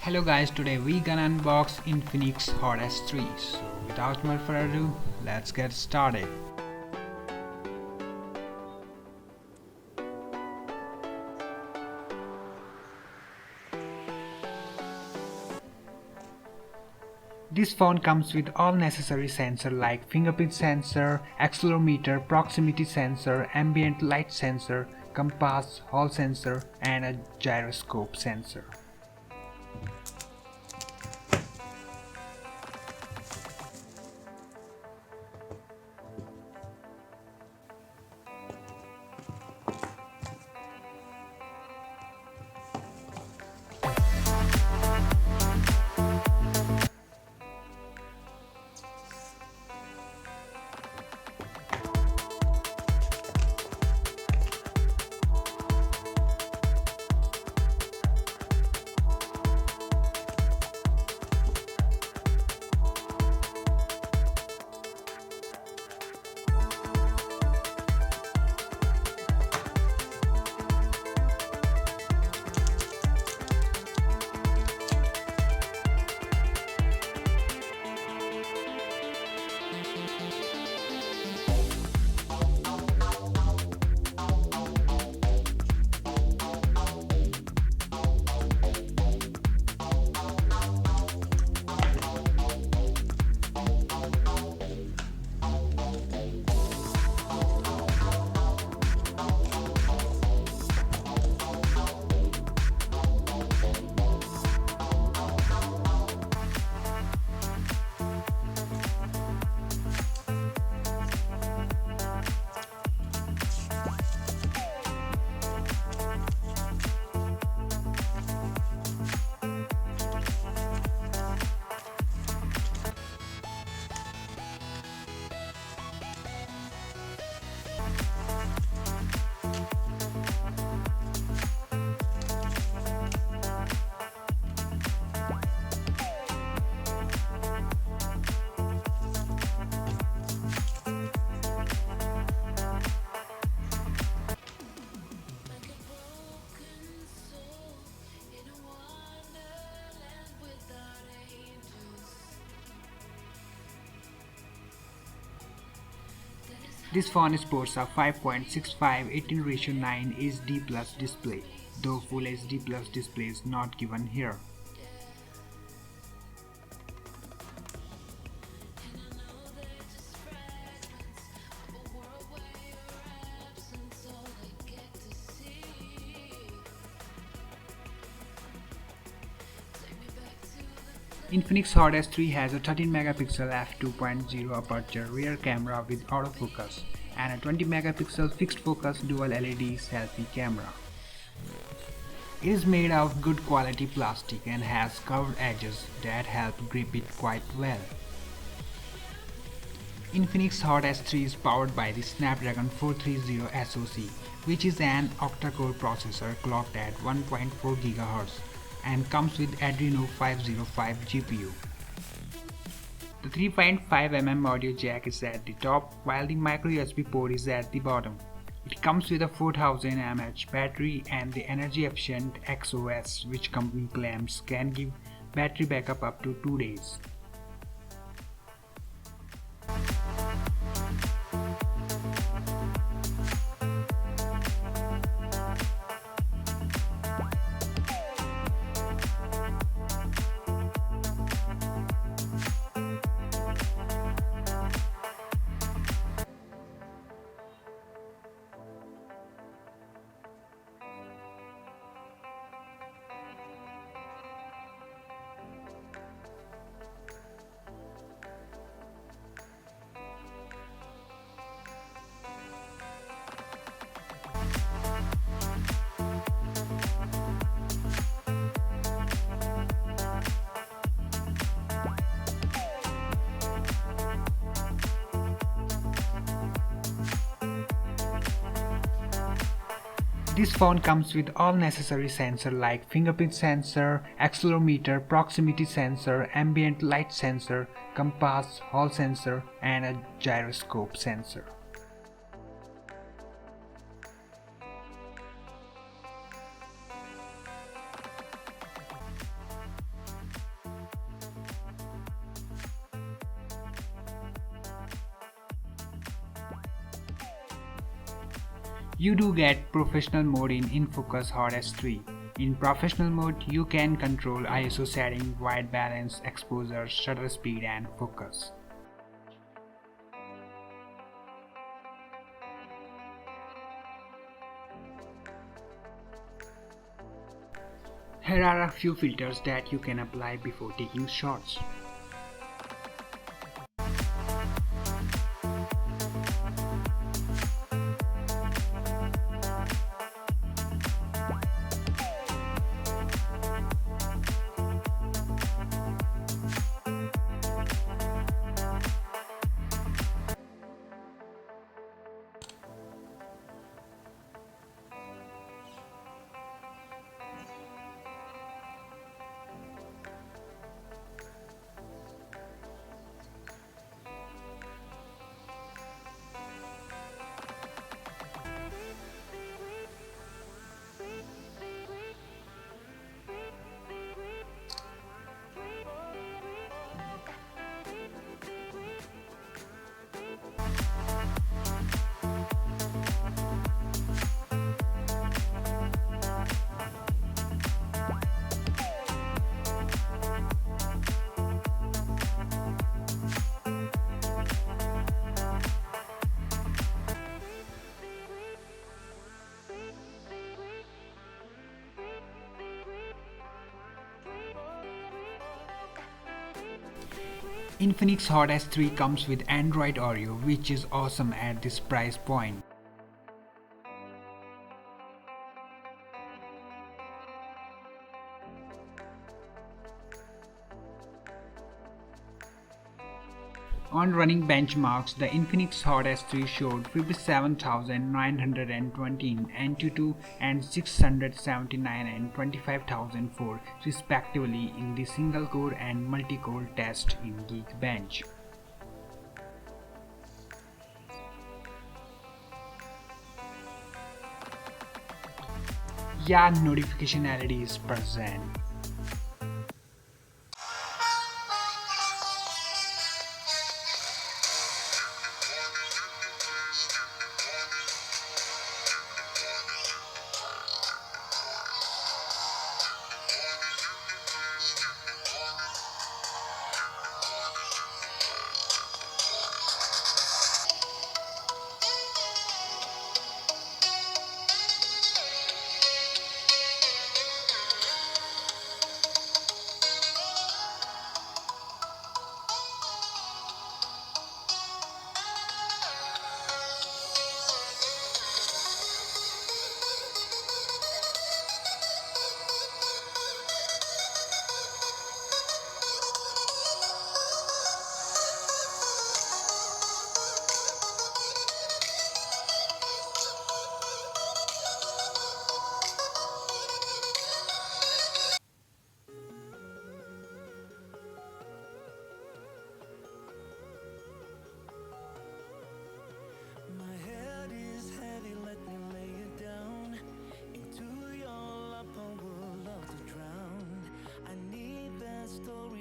Hello guys, today we gonna unbox Infinix Hot S3. So without more further ado, let's get started. This phone comes with all necessary sensors like fingerprint sensor, accelerometer, proximity sensor, ambient light sensor, compass, hall sensor and a gyroscope sensor. This phone sports a 5.65 18:9 HD Plus display, though Full HD Plus display is not given here. Infinix Hot S3 has a 13-megapixel f2.0 aperture rear camera with autofocus and a 20-megapixel fixed focus dual LED selfie camera. It is made of good quality plastic and has curved edges that help grip it quite well. Infinix Hot S3 is powered by the Snapdragon 430 SoC, which is an octa-core processor clocked at 1.4 GHz. And comes with Adreno 505 GPU. The 3.5mm audio jack is at the top while the micro USB port is at the bottom. It comes with a 4000 mAh battery and the energy efficient XOS, which company claims can give battery backup up to 2 days. This phone comes with all necessary sensors like fingerprint sensor, accelerometer, proximity sensor, ambient light sensor, compass, hall sensor and a gyroscope sensor. You do get professional mode in InFocus Hot S3. In professional mode, you can control ISO setting, white balance, exposure, shutter speed and focus. Here are a few filters that you can apply before taking shots. Infinix Hot S3 comes with Android Oreo, which is awesome at this price point. On running benchmarks, the Infinix Hot S3 showed 57,920 in Antutu and 679 and 25,004 respectively in the single-core and multi-core test in Geekbench. Yeah, notification LED is present. Story